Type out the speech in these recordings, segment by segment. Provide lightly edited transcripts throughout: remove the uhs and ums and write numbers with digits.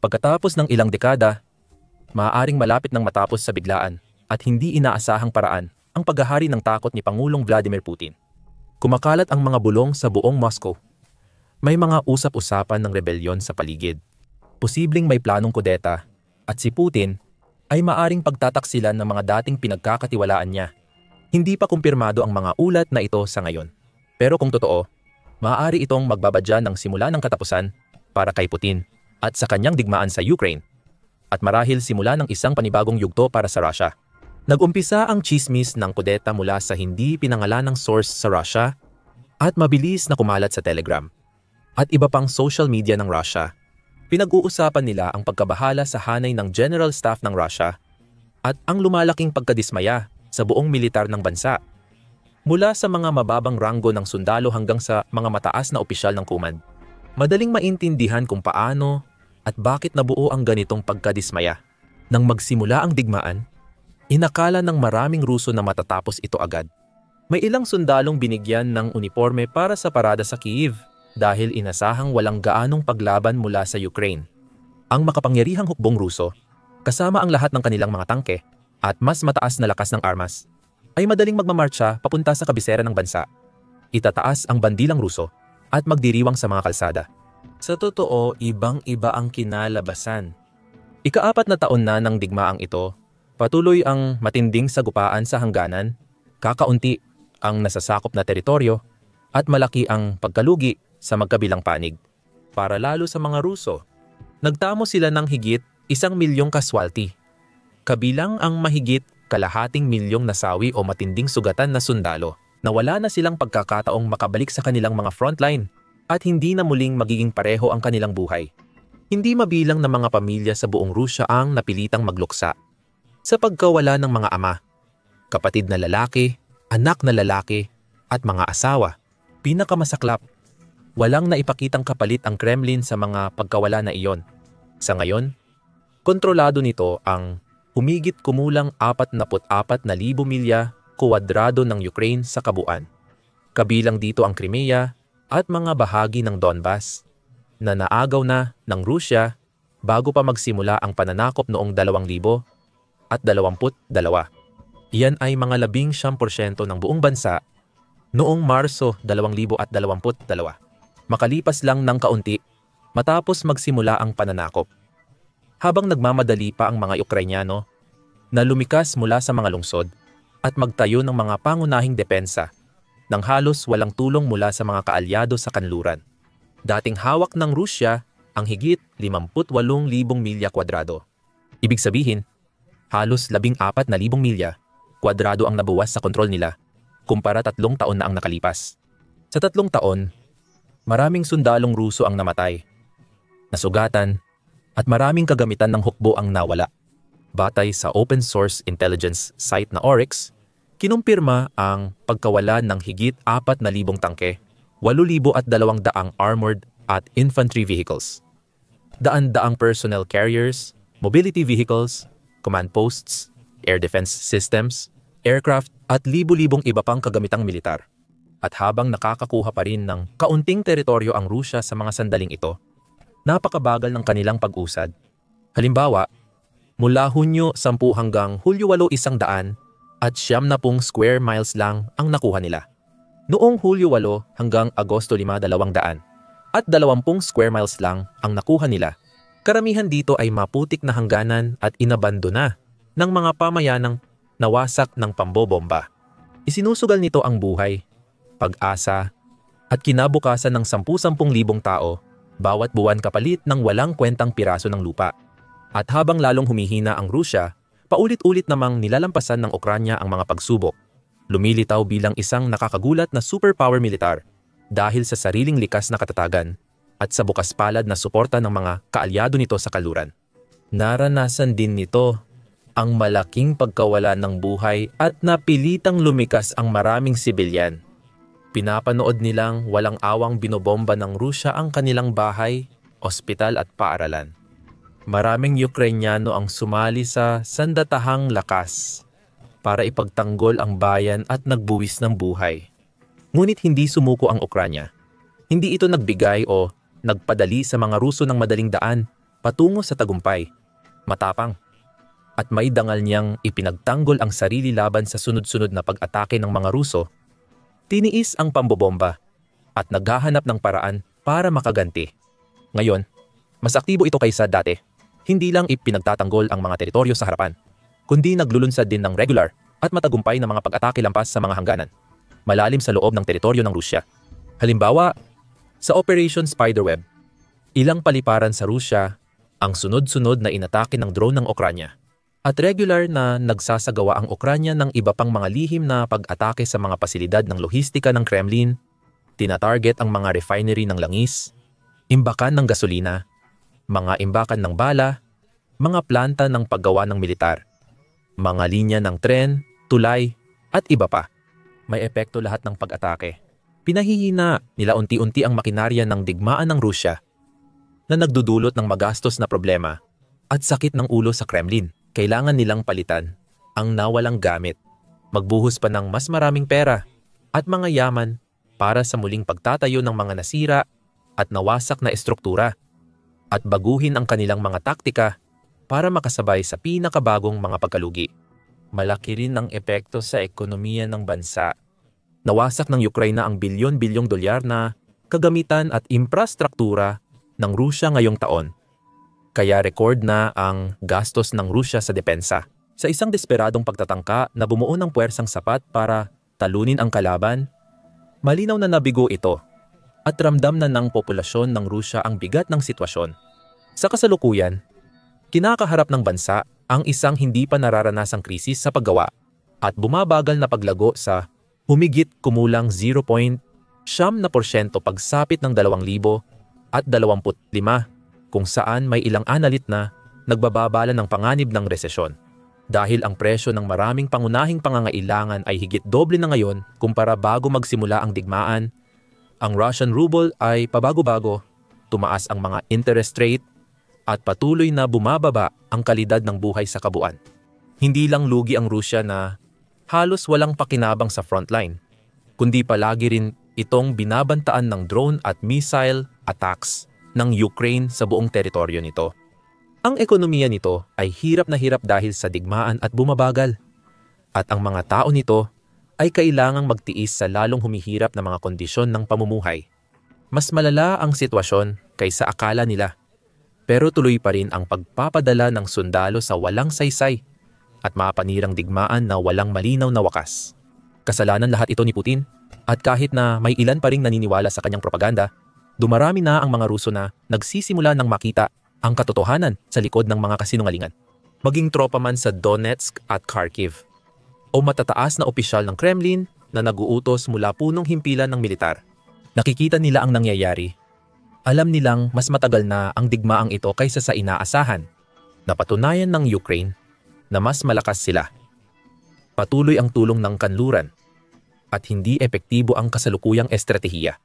Pagkatapos ng ilang dekada, maaaring malapit ng matapos sa biglaan at hindi inaasahang paraan ang paghahari ng takot ni Pangulong Vladimir Putin. Kumakalat ang mga bulong sa buong Moscow. May mga usap-usapan ng rebelyon sa paligid. Posibleng may planong kudeta at si Putin ay maaring pagtataksilan ng mga dating pinagkakatiwalaan niya. Hindi pa kumpirmado ang mga ulat na ito sa ngayon. Pero kung totoo, maaari itong magbabadya ng simula ng katapusan para kay Putin at sa kanyang digmaan sa Ukraine. At marahil simula ng isang panibagong yugto para sa Russia. Nag-umpisa ang chismis ng kudeta mula sa hindi pinangalanang source sa Russia at mabilis na kumalat sa Telegram at iba pang social media ng Russia. Pinag-uusapan nila ang pagkabahala sa hanay ng General Staff ng Russia at ang lumalaking pagkadismaya sa buong militar ng bansa. Mula sa mga mababang ranggo ng sundalo hanggang sa mga mataas na opisyal ng Kuman. Madaling maintindihan kung paano at bakit nabuo ang ganitong pagkadismaya. Nang magsimula ang digmaan, inakala ng maraming Ruso na matatapos ito agad. May ilang sundalong binigyan ng uniforme para sa parada sa Kyiv dahil inasahang walang gaanong paglaban mula sa Ukraine. Ang makapangyarihang hukbong Ruso, kasama ang lahat ng kanilang mga tangke at mas mataas na lakas ng armas, ay madaling magmamarcha papunta sa kabisera ng bansa. Itataas ang bandilang Ruso at magdiriwang sa mga kalsada. Sa totoo, ibang-iba ang kinalabasan. Ika-4 na taon na ng digmaang ito, patuloy ang matinding sagupaan sa hangganan, kakaunti ang nasasakop na teritoryo, at malaki ang pagkalugi sa magkabilang panig. Para lalo sa mga Ruso, nagtamo sila ng higit 1 milyong kaswalti. Kabilang ang mahigit 1/2 milyong nasawi o matinding sugatan na sundalo na wala na silang pagkakataong makabalik sa kanilang mga frontline at hindi na muling magiging pareho ang kanilang buhay. Hindi mabilang na mga pamilya sa buong Rusya ang napilitang magluksa sa pagkawala ng mga ama, kapatid na lalaki, anak na lalaki, at mga asawa. Pinakamasaklap, walang naipakitang kapalit ang Kremlin sa mga pagkawala na iyon. Sa ngayon, kontrolado nito ang humigit kumulang 44,000 milya kuwadrado ng Ukraine sa kabuuan. Kabilang dito ang Crimea at mga bahagi ng Donbas na naagaw na ng Rusya bago pa magsimula ang pananakop noong 2022. Iyan ay mga 19% ng buong bansa noong Marso 2022. Makalipas lang ng kaunti matapos magsimula ang pananakop. Habang nagmamadali pa ang mga Ukrainyano na lumikas mula sa mga lungsod at magtayo ng mga pangunahing depensa nang halos walang tulong mula sa mga kaalyado sa kanluran. Dating hawak ng Rusya ang higit 58,000 milya kwadrado. Ibig sabihin, halos 14,000 milya kwadrado ang nabuwas sa kontrol nila kumpara 3 taon na ang nakalipas. Sa 3 taon, maraming sundalong Ruso ang namatay, nasugatan, at maraming kagamitan ng hukbo ang nawala. Batay sa open source intelligence site na Oryx, kinumpirma ang pagkawala ng higit 4,000 tangke, 8,200 armored at infantry vehicles, daan-daang personnel carriers, mobility vehicles, command posts, air defense systems, aircraft at libu-libong iba pang kagamitang militar. At habang nakakakuha pa rin ng kaunting teritoryo ang Rusya sa mga sandaling ito, napakabagal ng kanilang pag-usad. Halimbawa, mula Hunyo 10 hanggang Hulyo 8, 100 at 70 square miles lang ang nakuha nila. Noong Hulyo 8 hanggang Agosto 5, 200 at 20 square miles lang ang nakuha nila. Karamihan dito ay maputik na hangganan at inabandona ng mga pamayanang nawasak ng pambobomba. Isinusugal nito ang buhay, pag-asa, at kinabukasan ng 10,000 tao bawat buwan kapalit ng walang kwentang piraso ng lupa. At habang lalong humihina ang Rusya, paulit-ulit namang nilalampasan ng Ukranya ang mga pagsubok. Lumilitaw bilang isang nakakagulat na superpower militar dahil sa sariling likas na katatagan at sa bukas palad na suporta ng mga kaalyado nito sa kanluran. Naranasan din nito ang malaking pagkawala ng buhay at napilitang lumikas ang maraming sibilyan. Pinapanood nilang walang awang binobomba ng Rusya ang kanilang bahay, ospital at paaralan. Maraming Ukrainyano ang sumali sa sandatahang lakas para ipagtanggol ang bayan at nagbuwis ng buhay. Ngunit hindi sumuko ang Ukranya. Hindi ito nagbigay o nagpadali sa mga Ruso ng madaling daan. patungo sa tagumpay, matapang, at may dangal niyang ipinagtanggol ang sarili laban sa sunod-sunod na pag-atake ng mga Ruso, tiniis ang pambobomba at naghahanap ng paraan para makaganti. Ngayon, mas aktibo ito kaysa dati. Hindi lang ipinagtatanggol ang mga teritoryo sa harapan, kundi naglulunsad din ng regular at matagumpay na mga pag-atake lampas sa mga hangganan, malalim sa loob ng teritoryo ng Rusya. Halimbawa, sa Operation Spiderweb, ilang paliparan sa Rusya ang sunod-sunod na inatake ng drone ng Ukranya. At regular na nagsasagawa ang Ukranya ng iba pang mga lihim na pag-atake sa mga pasilidad ng lohistika ng Kremlin, tinatarget ang mga refinery ng langis, imbakan ng gasolina, mga imbakan ng bala, mga planta ng paggawa ng militar, mga linya ng tren, tulay, at iba pa. May epekto lahat ng pag-atake. Pinahihina nila unti-unti ang makinarya ng digmaan ng Rusya na nagdudulot ng magastos na problema at sakit ng ulo sa Kremlin. Kailangan nilang palitan ang nawalang gamit, magbuhos pa ng mas maraming pera at mga yaman para sa muling pagtatayo ng mga nasira at nawasak na estruktura at baguhin ang kanilang mga taktika para makasabay sa pinakabagong mga pagkalugi. Malaki rin ang epekto sa ekonomiya ng bansa. Nawasak ng Ukraine ang bilyon-bilyong dolyar na kagamitan at infrastruktura ng Rusya ngayong taon. Kaya record na ang gastos ng Rusya sa depensa. Sa isang desperadong pagtatangka na bumuo ng puwersang sapat para talunin ang kalaban, malinaw na nabigo ito at ramdam na ng populasyon ng Rusya ang bigat ng sitwasyon. Sa kasalukuyan, kinakaharap ng bansa ang isang hindi pa nararanasang krisis sa paggawa at bumabagal na paglago sa humigit kumulang 0.7% pagsapit ng 2025 kung saan may ilang analit na nagbababala ng panganib ng resesyon. Dahil ang presyo ng maraming pangunahing pangangailangan ay higit doble na ngayon kumpara bago magsimula ang digmaan, ang Russian ruble ay pabago-bago, tumaas ang mga interest rate, at patuloy na bumababa ang kalidad ng buhay sa kabuuan. Hindi lang lugi ang Rusya na halos walang pakinabang sa frontline, kundi palagi rin itong binabantaan ng drone at missile attacks ng Ukraine sa buong teritoryo nito. Ang ekonomiya nito ay hirap na hirap dahil sa digmaan at bumabagal. At ang mga tao nito ay kailangang magtiis sa lalong humihirap na mga kondisyon ng pamumuhay. Mas malala ang sitwasyon kaysa akala nila. Pero tuloy pa rin ang pagpapadala ng sundalo sa walang saysay at mapanirang digmaan na walang malinaw na wakas. Kasalanan lahat ito ni Putin, at kahit na may ilan pa ring naniniwala sa kanyang propaganda, dumarami na ang mga Ruso na nagsisimula ng makita ang katotohanan sa likod ng mga kasinungalingan. Maging tropa man sa Donetsk at Kharkiv, o matataas na opisyal ng Kremlin na naguutos mula punong himpilan ng militar. Nakikita nila ang nangyayari. Alam nilang mas matagal na ang digmaang ito kaysa sa inaasahan. Napatunayan ng Ukraine na mas malakas sila. Patuloy ang tulong ng kanluran at hindi epektibo ang kasalukuyang estratehiya.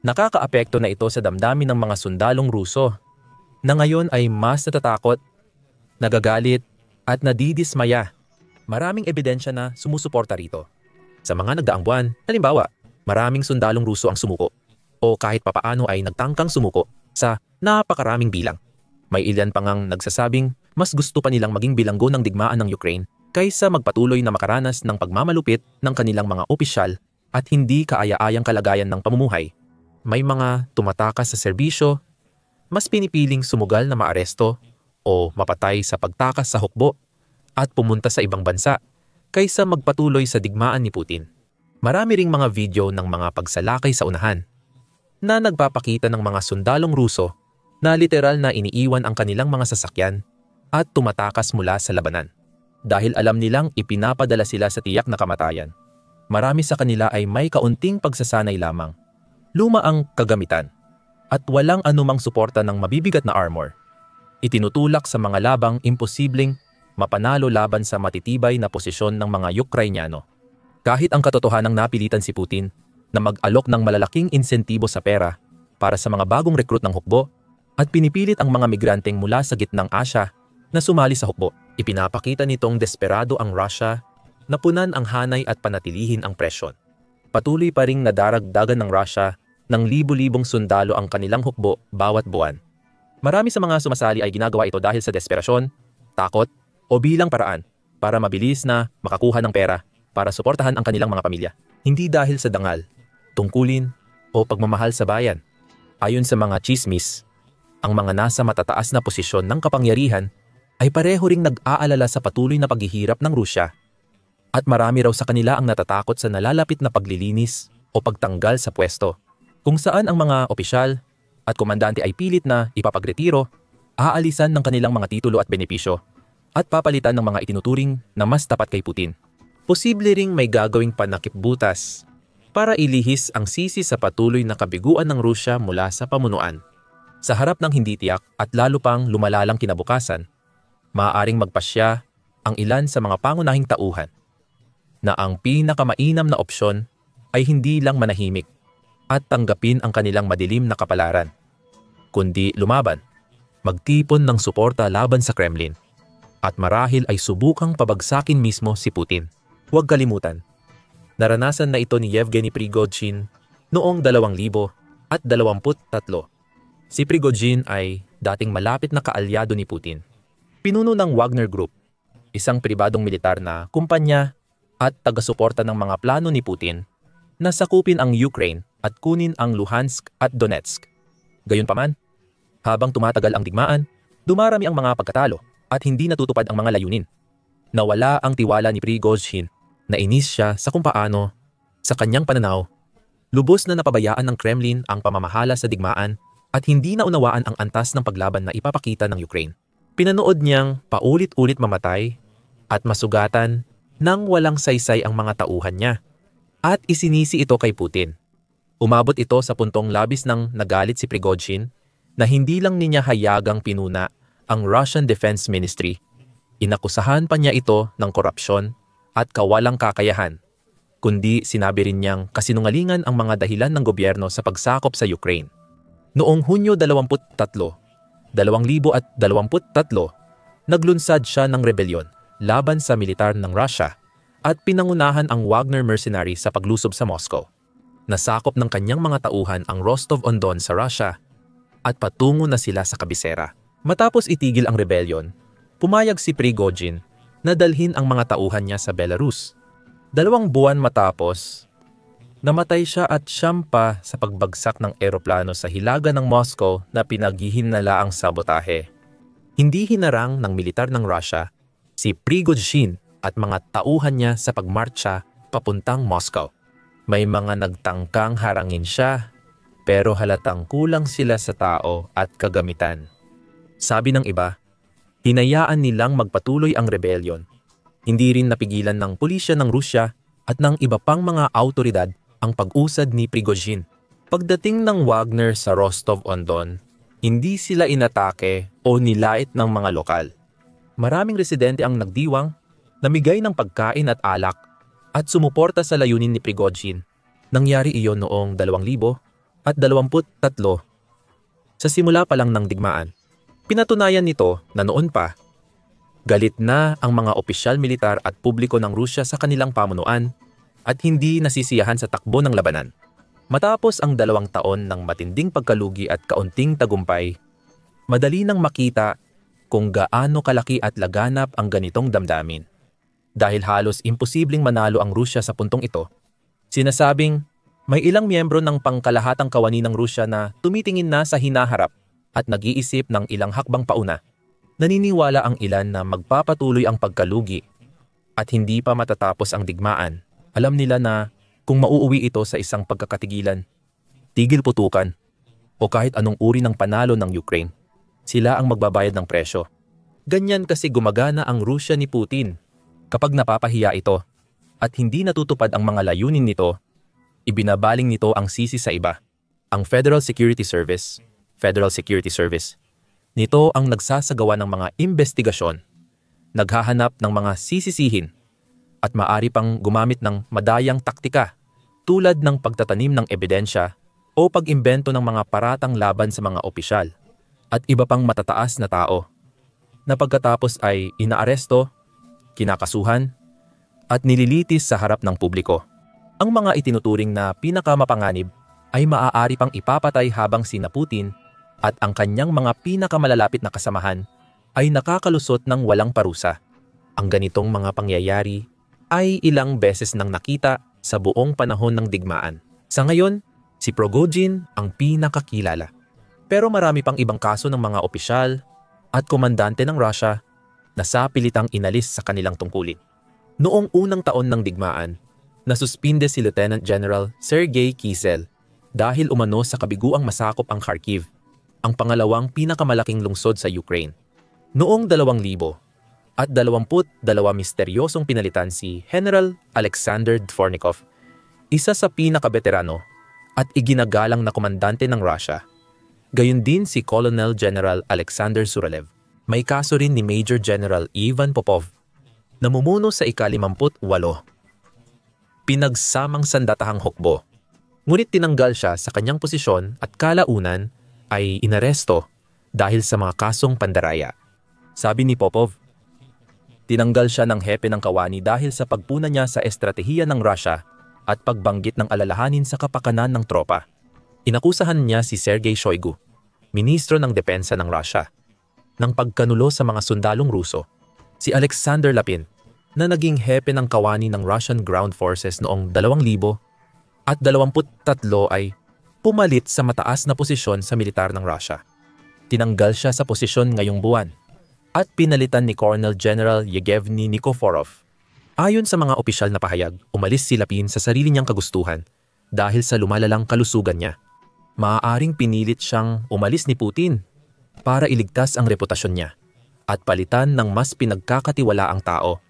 Nakakaapekto na ito sa damdamin ng mga sundalong Ruso na ngayon ay mas natatakot, nagagalit at nadidismaya. Maraming ebidensya na sumusuporta rito. Sa mga nagdaang buwan, halimbawa, maraming sundalong Ruso ang sumuko o kahit papaano ay nagtangkang sumuko sa napakaraming bilang. May ilan pang ang nagsasabing mas gusto pa nilang maging bilanggo ng digmaan ng Ukraine kaysa magpatuloy na makaranas ng pagmamalupit ng kanilang mga opisyal at hindi kaaya-ayang kalagayan ng pamumuhay. May mga tumatakas sa serbisyo, mas pinipiling sumugal na maaresto o mapatay sa pagtakas sa hukbo at pumunta sa ibang bansa kaysa magpatuloy sa digmaan ni Putin. Marami ring mga video ng mga pagsalakay sa unahan na nagpapakita ng mga sundalong Ruso na literal na iniiwan ang kanilang mga sasakyan at tumatakas mula sa labanan. Dahil alam nilang ipinapadala sila sa tiyak na kamatayan. Marami sa kanila ay may kaunting pagsasanay lamang. Luma ang kagamitan at walang anumang suporta ng mabibigat na armor. Itinutulak sa mga labang imposibleng mapanalo laban sa matitibay na posisyon ng mga Ukrainyano. Kahit ang katotohanang napilitan si Putin na mag-alok ng malalaking insentibo sa pera para sa mga bagong rekrut ng hukbo at pinipilit ang mga migranteng mula sa gitnang Asya na sumali sa hukbo. Ipinapakita nitong desperado ang Russia na punan ang hanay at panatilihin ang presyon. Patuloy pa ring nadaragdagan ng Russia ng libu-libong sundalo ang kanilang hukbo bawat buwan. Marami sa mga sumasali ay ginagawa ito dahil sa desperasyon, takot, o bilang paraan para mabilis na makakuha ng pera para suportahan ang kanilang mga pamilya. Hindi dahil sa dangal, tungkulin, o pagmamahal sa bayan. Ayon sa mga tsismis, ang mga nasa matataas na posisyon ng kapangyarihan ay pareho ring nag-aalala sa patuloy na paghihirap ng Rusya. At marami raw sa kanila ang natatakot sa nalalapit na paglilinis o pagtanggal sa pwesto, kung saan ang mga opisyal at komandante ay pilit na ipapagretiro, aalisan ng kanilang mga titulo at benepisyo, at papalitan ng mga itinuturing na mas tapat kay Putin. Posible ring may gagawing panakipbutas para ilihis ang sisi sa patuloy na kabiguan ng Rusya mula sa pamunuan. Sa harap ng hindi tiyak at lalo pang lumalalang kinabukasan, maaaring magpasya ang ilan sa mga pangunahing tauhan na ang pinakamainam na opsyon ay hindi lang manahimik at tanggapin ang kanilang madilim na kapalaran, kundi lumaban, magtipon ng suporta laban sa Kremlin, at marahil ay subukang pabagsakin mismo si Putin. Huwag kalimutan, naranasan na ito ni Yevgeny Prigozhin noong 2023. Si Prigozhin ay dating malapit na kaalyado ni Putin. Pinuno ng Wagner Group, isang pribadong militar na kumpanya at taga-suporta ng mga plano ni Putin na sakupin ang Ukraine at kunin ang Luhansk at Donetsk. Gayunpaman, habang tumatagal ang digmaan, dumarami ang mga pagkatalo at hindi natutupad ang mga layunin. Nawala ang tiwala ni Prigozhin, nainis siya sa kung paano, sa kanyang pananaw, lubos na napabayaan ng Kremlin ang pamamahala sa digmaan at hindi naunawaan ang antas ng paglaban na ipapakita ng Ukraine. Pinanood niyang paulit-ulit mamatay at masugatan nang walang saysay ang mga tauhan niya, at isinisi ito kay Putin. Umabot ito sa puntong labis nang nagalit si Prigozhin na hindi lang niya hayagang pinuna ang Russian Defense Ministry. Inakusahan pa niya ito ng korupsyon at kawalang kakayahan, kundi sinabi rin niyang kasinungalingan ang mga dahilan ng gobyerno sa pagsakop sa Ukraine. Noong Hunyo 23, 2023, naglunsad siya ng rebelyon laban sa militar ng Russia at pinangunahan ang Wagner mercenaries sa paglusob sa Moscow. Nasakop ng kanyang mga tauhan ang Rostov-on-Don sa Russia at patungo na sila sa kabisera. Matapos itigil ang rebelyon, pumayag si Prigozhin na dalhin ang mga tauhan niya sa Belarus. 2 buwan matapos, namatay siya at siyam pa sa pagbagsak ng eroplano sa hilaga ng Moscow na pinaghihinalaang sabotahe. Hindi hinarang ng militar ng Russia si Prigozhin at mga tauhan niya sa pagmarcha papuntang Moscow. May mga nagtangkang harangin siya, pero halatang kulang sila sa tao at kagamitan. Sabi ng iba, hinayaan nilang magpatuloy ang rebelyon. Hindi rin napigilan ng pulisya ng Rusya at ng iba pang mga autoridad ang pag-usad ni Prigozhin. Pagdating ng Wagner sa Rostov-on-Don, hindi sila inatake o nilait ng mga lokal. Maraming residente ang nagdiwang, namigay ng pagkain at alak, at sumuporta sa layunin ni Prigozhin. Nangyari iyon noong 2023 sa simula pa lang ng digmaan. Pinatunayan nito na noon pa, galit na ang mga opisyal militar at publiko ng Rusya sa kanilang pamunuan at hindi nasisiyahan sa takbo ng labanan. Matapos ang 2 taon ng matinding pagkalugi at kaunting tagumpay, madali nang makita kung gaano kalaki at laganap ang ganitong damdamin. Dahil halos imposibleng manalo ang Rusya sa puntong ito, sinasabing may ilang miyembro ng pangkalahatang kawani ng Rusya na tumitingin na sa hinaharap at nag-iisip ng ilang hakbang pauna. Naniniwala ang ilan na magpapatuloy ang pagkalugi at hindi pa matatapos ang digmaan. Alam nila na kung mauuwi ito sa isang pagkakatigilan, tigil putukan, o kahit anong uri ng panalo ng Ukraine, sila ang magbabayad ng presyo. Ganyan kasi gumagana ang Rusya ni Putin. Kapag napapahiya ito at hindi natutupad ang mga layunin nito, ibinabaling nito ang sisi sa iba. Ang Federal Security Service, nito ang nagsasagawa ng mga investigasyon, naghahanap ng mga sisisihin, at maaari pang gumamit ng madayang taktika tulad ng pagtatanim ng ebidensya o pag-imbento ng mga paratang laban sa mga opisyal at iba pang matataas na tao, na pagkatapos ay inaaresto, kinakasuhan, at nililitis sa harap ng publiko. Ang mga itinuturing na pinakamapanganib ay maaari pang ipapatay habang sina Putin at ang kanyang mga pinakamalalapit na kasamahan ay nakakalusot ng walang parusa. Ang ganitong mga pangyayari ay ilang beses nang nakita sa buong panahon ng digmaan. Sa ngayon, si Prigozhin ang pinakakilala. Pero marami pang ibang kaso ng mga opisyal at komandante ng Russia na sapilitang inalis sa kanilang tungkulin. Noong unang taon ng digmaan, nasuspinde si Lieutenant General Sergei Kysel dahil umano sa kabiguang masakop ang Kharkiv, ang pangalawang pinakamalaking lungsod sa Ukraine. Noong 2000 at 22 misteryosong pinalitan si General Alexander Dvornikov, isa sa pinakabeterano at iginagalang na komandante ng Russia. Gayon din si Colonel General Alexander Surolev. May kaso rin ni Major General Ivan Popov, namumuno sa ika-58. Pinagsamang sandatahang hukbo. Ngunit tinanggal siya sa kanyang posisyon at kalaunan ay inaresto dahil sa mga kasong pandaraya. Sabi ni Popov, tinanggal siya ng hepe ng kawani dahil sa pagpuna niya sa estratehiya ng Russia at pagbanggit ng alalahanin sa kapakanan ng tropa. Inakusahan niya si Sergei Shoigu, ministro ng depensa ng Russia, ng pagkanulo sa mga sundalong Ruso. Si Alexander Lapin, na naging hepe ng kawani ng Russian Ground Forces noong 2023 ay pumalit sa mataas na posisyon sa militar ng Russia. Tinanggal siya sa posisyon ngayong buwan at pinalitan ni Colonel General Yevgeny Nikiforov. Ayon sa mga opisyal na pahayag, umalis si Lapin sa sarili niyang kagustuhan dahil sa lumalalang kalusugan niya. Maaaring pinilit siyang umalis ni Putin para iligtas ang reputasyon niya at palitan ng mas pinagkakatiwalaang tao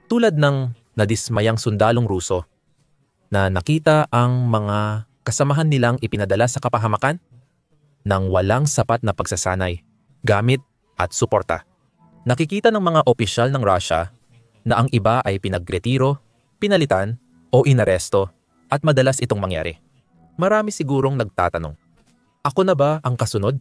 tulad ng nadismayang sundalong Ruso na nakita ang mga kasamahan nilang ipinadala sa kapahamakan ng walang sapat na pagsasanay, gamit at suporta. Nakikita ng mga opisyal ng Russia na ang iba ay pinagretiro, pinalitan o inaresto at madalas itong mangyari. Marami sigurong nagtatanong, ako na ba ang kasunod?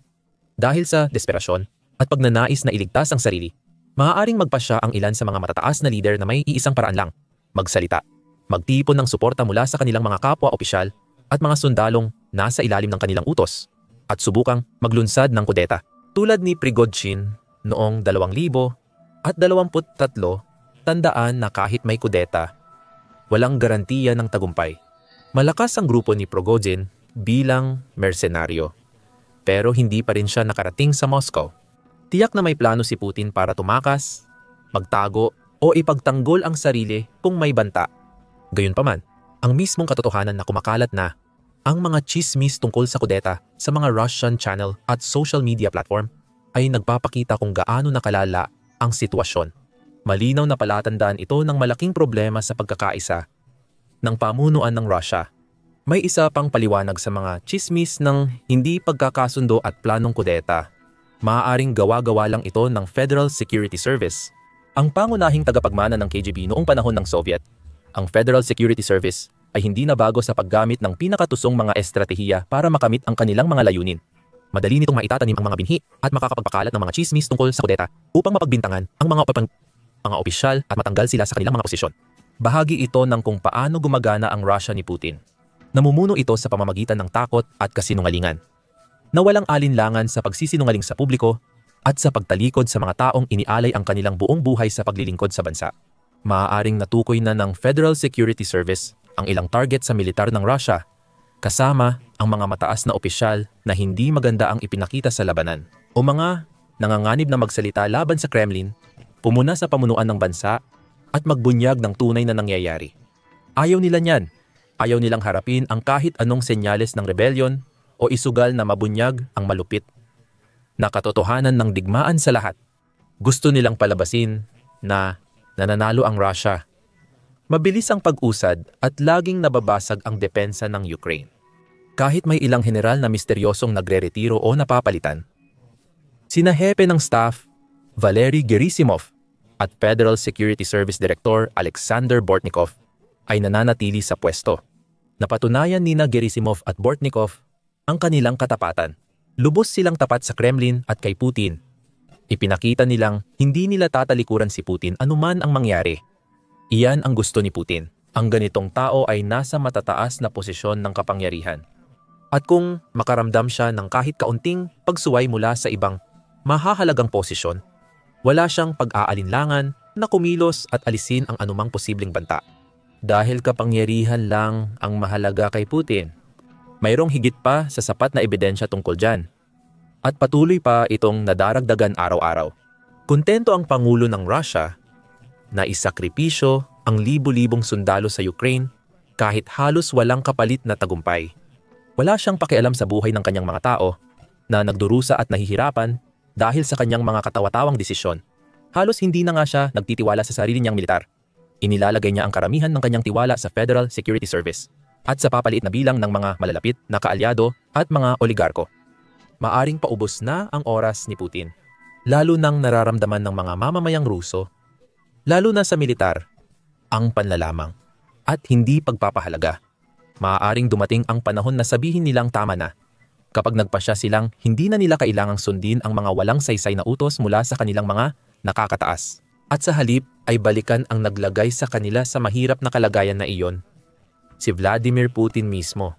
Dahil sa desperasyon at pagnanais na iligtas ang sarili, maaaring magpasya ang ilan sa mga matataas na lider na may iisang paraan lang, magsalita, magtipon ng suporta mula sa kanilang mga kapwa opisyal at mga sundalong nasa ilalim ng kanilang utos at subukang maglunsad ng kudeta. Tulad ni Prigozhin noong 2023, tandaan na kahit may kudeta, walang garantiya ng tagumpay. Malakas ang grupo ni Prigozhin bilang mersenaryo, pero hindi pa rin siya nakarating sa Moscow. Tiyak na may plano si Putin para tumakas, magtago o ipagtanggol ang sarili kung may banta. Gayunpaman, ang mismong katotohanan na kumakalat na ang mga chismis tungkol sa kudeta sa mga Russian channel at social media platform ay nagpapakita kung gaano nakalala ang sitwasyon. Malinaw na palatandaan ito ng malaking problema sa pagkakaisa ng pamunuan ng Russia. May isa pang paliwanag sa mga chismis ng hindi pagkakasundo at planong kudeta. Maaaring gawa-gawa lang ito ng Federal Security Service, ang pangunahing tagapagmana ng KGB noong panahon ng Soviet. Ang Federal Security Service ay hindi na bago sa paggamit ng pinakatusong mga estratehiya para makamit ang kanilang mga layunin. Madali nitong maitatanim ang mga binhi at makakapagpakalat ng mga chismis tungkol sa kudeta upang mapagbintangan ang mga opisyal at matanggal sila sa kanilang mga posisyon. Bahagi ito ng kung paano gumagana ang Russia ni Putin. Namumuno ito sa pamamagitan ng takot at kasinungalingan, na walang alinlangan sa pagsisinungaling sa publiko at sa pagtalikod sa mga taong inialay ang kanilang buong buhay sa paglilingkod sa bansa. Maaaring natukoy na ng Federal Security Service ang ilang target sa militar ng Russia, kasama ang mga mataas na opisyal na hindi maganda ang ipinakita sa labanan, o mga nanganganib na magsalita laban sa Kremlin, pumuna sa pamunuan ng bansa at magbunyag ng tunay na nangyayari. Ayaw nila niyan. Ayaw nilang harapin ang kahit anong senyales ng rebellion o isugal na mabunyag ang malupit na katotohanan ng digmaan sa lahat. Gusto nilang palabasin na nananalo ang Russia. Mabilis ang pag-usad at laging nababasag ang depensa ng Ukraine. Kahit may ilang general na misteryosong nagre-retiro o napapalitan, sina hepe ng staff Valery Gerasimov at Federal Security Service Director Alexander Bortnikov ay nananatili sa pwesto. Napatunayan nina Gerasimov at Bortnikov ang kanilang katapatan. Lubos silang tapat sa Kremlin at kay Putin. Ipinakita nilang hindi nila tatalikuran si Putin anuman ang mangyari. Iyan ang gusto ni Putin. Ang ganitong tao ay nasa matataas na posisyon ng kapangyarihan. At kung makaramdam siya ng kahit kaunting pagsuway mula sa ibang mahahalagang posisyon, wala siyang pag-aalinlangan na kumilos at alisin ang anumang posibleng banta. Dahil kapangyarihan lang ang mahalaga kay Putin, mayroong higit pa sa sapat na ebidensya tungkol dyan. At patuloy pa itong nadaragdagan araw-araw. Kontento ang Pangulo ng Russia na isakripisyo ang libu-libong sundalo sa Ukraine kahit halos walang kapalit na tagumpay. Wala siyang pakialam sa buhay ng kanyang mga tao na nagdurusa at nahihirapan dahil sa kanyang mga katawa-tawang desisyon. Halos hindi na nga siya nagtitiwala sa sarili niyang militar. Inilalagay niya ang karamihan ng kanyang tiwala sa Federal Security Service at sa papaliit na bilang ng mga malalapit na kaalyado at mga oligarko. Maaring paubos na ang oras ni Putin, lalo nang nararamdaman ng mga mamamayang Ruso, lalo na sa militar, ang panlalamang at hindi pagpapahalaga. Maaaring dumating ang panahon na sabihin nilang tama na. Kapag nagpasya silang hindi na nila kailangang sundin ang mga walang saysay na utos mula sa kanilang mga nakakataas. At sa halip ay balikan ang naglagay sa kanila sa mahirap na kalagayan na iyon. Si Vladimir Putin mismo.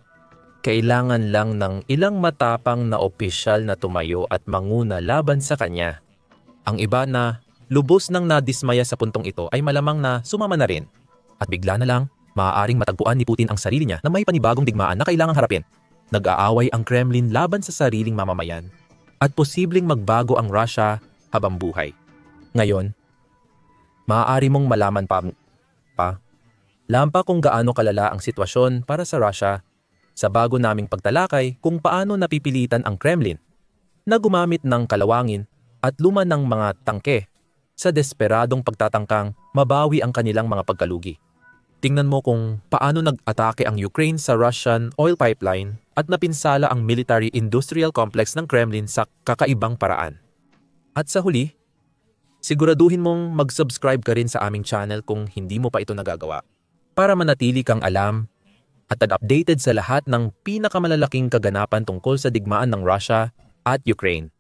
Kailangan lang ng ilang matapang na opisyal na tumayo at manguna laban sa kanya. Ang iba na lubos nang nadismaya sa puntong ito ay malamang na sumama na rin. At bigla na lang, maaaring matagpuan ni Putin ang sarili niya na may panibagong digmaan na kailangang harapin. Nag-aaway ang Kremlin laban sa sariling mamamayan at posibleng magbago ang Russia habang buhay. Ngayon, maaari mong malaman pa lampa kung gaano kalala ang sitwasyon para sa Russia sa bago naming pagtalakay kung paano napipilitan ang Kremlin na gumamit ng kalawangin at luma ng mga tangke sa desperadong pagtatangkang mabawi ang kanilang mga pagkalugi. Tingnan mo kung paano nag-atake ang Ukraine sa Russian oil pipeline at napinsala ang military-industrial complex ng Kremlin sa kakaibang paraan. At sa huli, siguraduhin mong mag-subscribe ka rin sa aming channel kung hindi mo pa ito nagagawa para manatili kang alam at updated sa lahat ng pinakamalalaking kaganapan tungkol sa digmaan ng Russia at Ukraine.